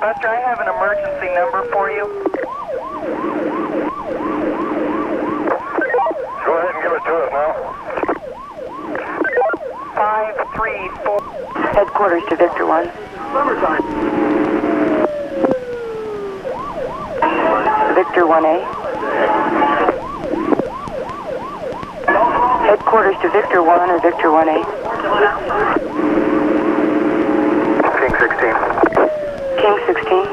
Buster, I have an emergency number for you. Go ahead and give it to us now. 534. Headquarters to Victor 1. Summertime. Victor 1A. Headquarters to Victor 1 or Victor 1A. King 16. King 16.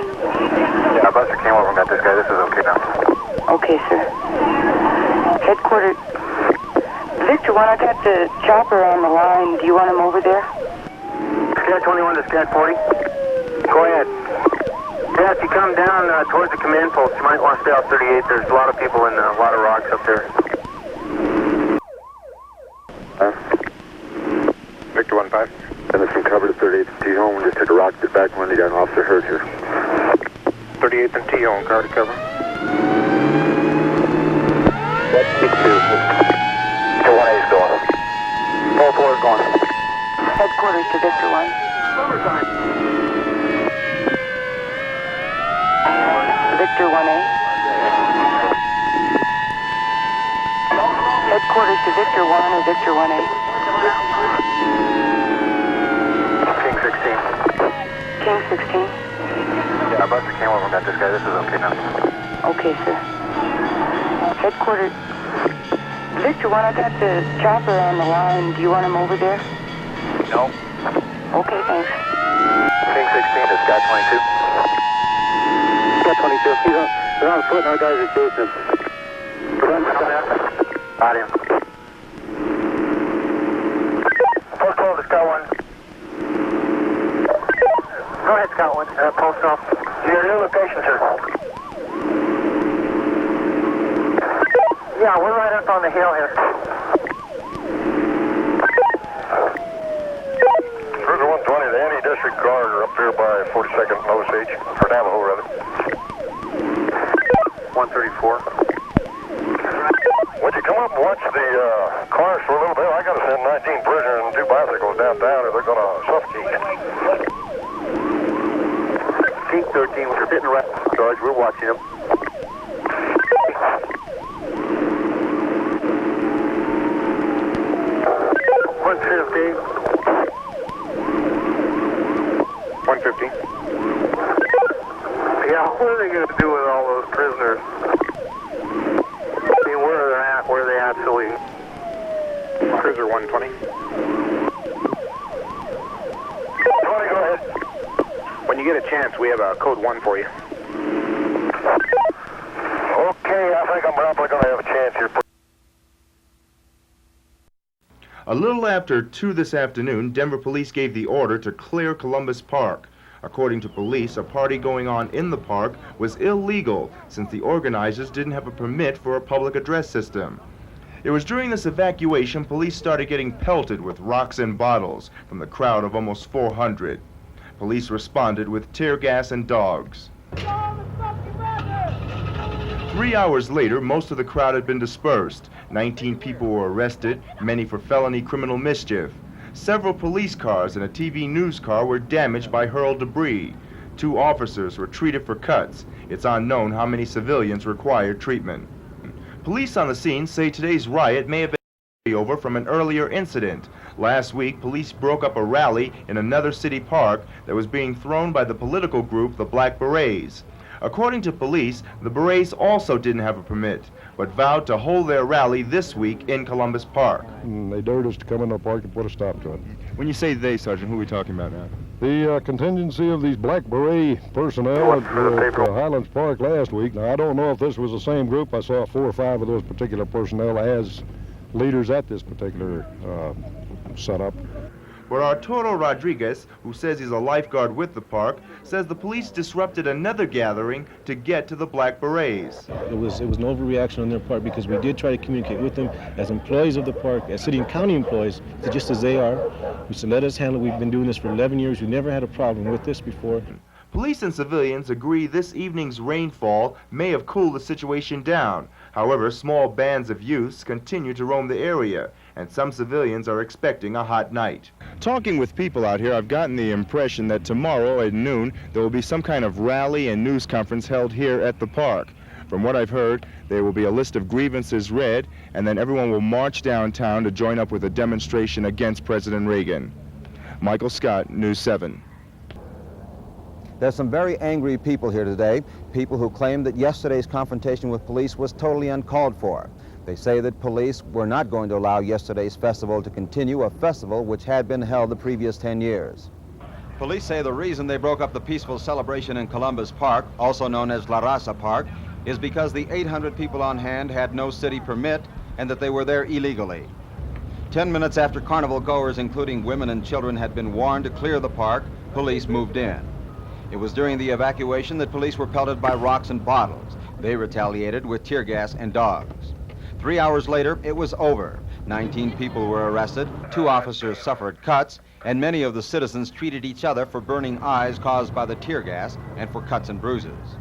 Yeah, Buster came over and got this guy. This is okay now. Okay, sir. Headquarters. Victor 1, I got the chopper on the line. Do you want him over there? Scat 21 to Scat 40. Go ahead. Yeah, if you come down towards the command post, you might want to stay off 38. There's a lot of people and a lot of rocks up there. Victor 1-5. Send us some cover to 38th and T-Home. We just took a rock to back when you got an officer hurt here. 38th and T-Home, car to cover. That's 6-2. 1A is going. 4-4 is going. Headquarters to Victor 1. Summertime. Victor 1A. Headquarters to Victor 1 or Victor 1A. King 16. King 16. Yeah, Buster came over and got this guy. This is okay now. Okay, sir. Headquarters. Victor 1, I got the chopper on the line. Do you want him over there? No. Okay, thanks. King 16 to Scott 22. Scott 22. He's on foot and our guys are chasing him. Got him. 412 to Scott 1. Go ahead, Scott 1. Post off. Your new location, sir. Yeah, we're right up on the hill here. Cruiser 120, the anti-district guard are up here by 42nd and Osage, or Navajo rather. 134. Would you come up and watch the cars for a little bit? I gotta send 19 prisoners and 2 bicycles downtown or they're gonna suffocate. Team 13, we're hitting right charge, we're watching them. 150. 150. Yeah, what are they going to do with all those prisoners? I mean, where are they at? Where are they at so we... Cruiser 120. 20, go ahead. When you get a chance, we have a code 1 for you. Okay, I think I'm probably going to have a chance here. A little after 2 this afternoon, Denver police gave the order to clear Columbus Park. According to police, a party going on in the park was illegal since the organizers didn't have a permit for a public address system. It was during this evacuation police started getting pelted with rocks and bottles from the crowd of almost 400. Police responded with tear gas and dogs. 3 hours later, most of the crowd had been dispersed. 19 people were arrested, many for felony criminal mischief. Several police cars and a TV news car were damaged by hurled debris. 2 officers were treated for cuts. It's unknown how many civilians required treatment. Police on the scene say today's riot may have been over from an earlier incident. Last week, police broke up a rally in another city park that was being thrown by the political group, the Black Berets. According to police, the Berets also didn't have a permit, but vowed to hold their rally this week in Columbus Park. They dared us to come in the park and put a stop to it. When you say they, Sergeant, who are we talking about now? The contingency of these Black Beret personnel at Highlands Park last week. Now, I don't know if this was the same group. I saw 4 or 5 of those particular personnel as leaders at this particular setup. But Arturo Rodriguez, who says he's a lifeguard with the park, says the police disrupted another gathering to get to the Black Berets. It was an overreaction on their part because we did try to communicate with them as employees of the park, as city and county employees, just as they are. We said, let us handle it. We've been doing this for 11 years. We never had a problem with this before. Police and civilians agree this evening's rainfall may have cooled the situation down. However, small bands of youths continue to roam the area. and some civilians are expecting a hot night. Talking with people out here, I've gotten the impression that tomorrow at noon there will be some kind of rally and news conference held here at the park. From what I've heard, there will be a list of grievances read, and then everyone will march downtown to join up with a demonstration against President Reagan. Michael Scott, News 7. There's some very angry people here today, people who claim that yesterday's confrontation with police was totally uncalled for. They say that police were not going to allow yesterday's festival to continue, a festival which had been held the previous 10 years. Police say the reason they broke up the peaceful celebration in Columbus Park, also known as La Raza Park, is because the 800 people on hand had no city permit and that they were there illegally. 10 minutes after carnival goers, including women and children, had been warned to clear the park, police moved in. It was during the evacuation that police were pelted by rocks and bottles. They retaliated with tear gas and dogs. 3 hours later, it was over. 19 people were arrested, 2 officers suffered cuts, and many of the citizens treated each other for burning eyes caused by the tear gas and for cuts and bruises.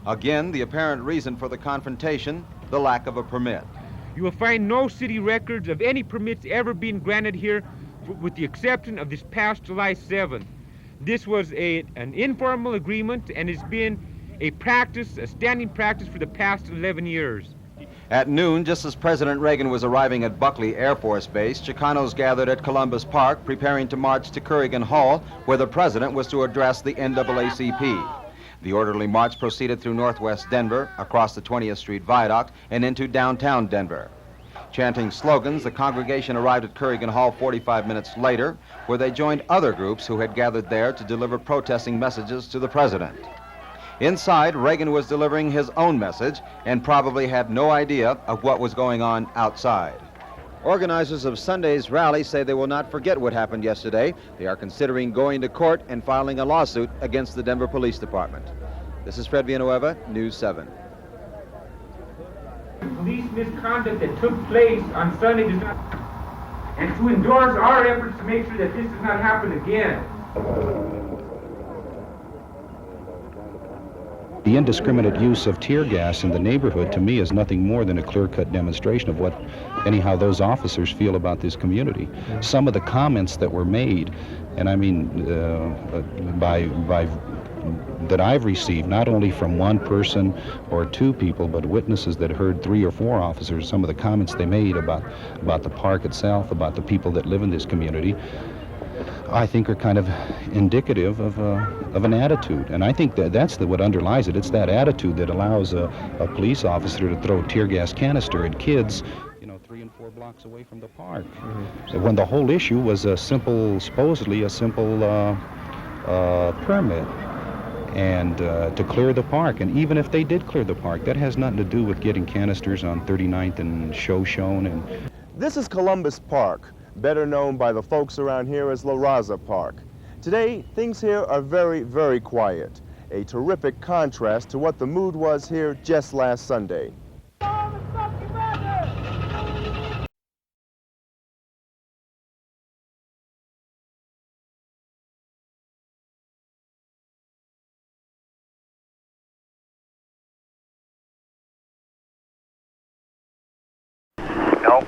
Again, the apparent reason for the confrontation, the lack of a permit. You will find no city records of any permits ever being granted here, with the exception of this past July 7th. This was an informal agreement and has been a practice, a standing practice for the past 11 years. At noon, just as President Reagan was arriving at Buckley Air Force Base, Chicanos gathered at Columbus Park preparing to march to Corrigan Hall, where the president was to address the NAACP. The orderly march proceeded through northwest Denver, across the 20th Street Viaduct, and into downtown Denver. Chanting slogans, the congregation arrived at Corrigan Hall 45 minutes later, where they joined other groups who had gathered there to deliver protesting messages to the president. Inside, Reagan was delivering his own message and probably had no idea of what was going on outside. Organizers of Sunday's rally say they will not forget what happened yesterday. They are considering going to court and filing a lawsuit against the Denver Police Department. This is Fred Villanueva, News 7. Police misconduct that took place on Sunday does not, and to endorse our efforts to make sure that this does not happen again. The indiscriminate use of tear gas in the neighborhood, to me, is nothing more than a clear-cut demonstration of what, anyhow, those officers feel about this community. Some of the comments that were made, and I mean, that I've received, not only from one person or 2 people, but witnesses that heard 3 or 4 officers, some of the comments they made about the park itself, about the people that live in this community, I think are kind of indicative of an attitude. And I think that's what underlies it. It's that attitude that allows a police officer to throw tear gas canister at kids, 3 and 4 blocks away from the park. Mm-hmm. When the whole issue was supposedly a simple permit and to clear the park. And even if they did clear the park, that has nothing to do with getting canisters on 39th and Shoshone. And This is Columbus Park, better known by the folks around here as La Raza Park. Today, things here are very, very quiet, a terrific contrast to what the mood was here just last Sunday. Nope.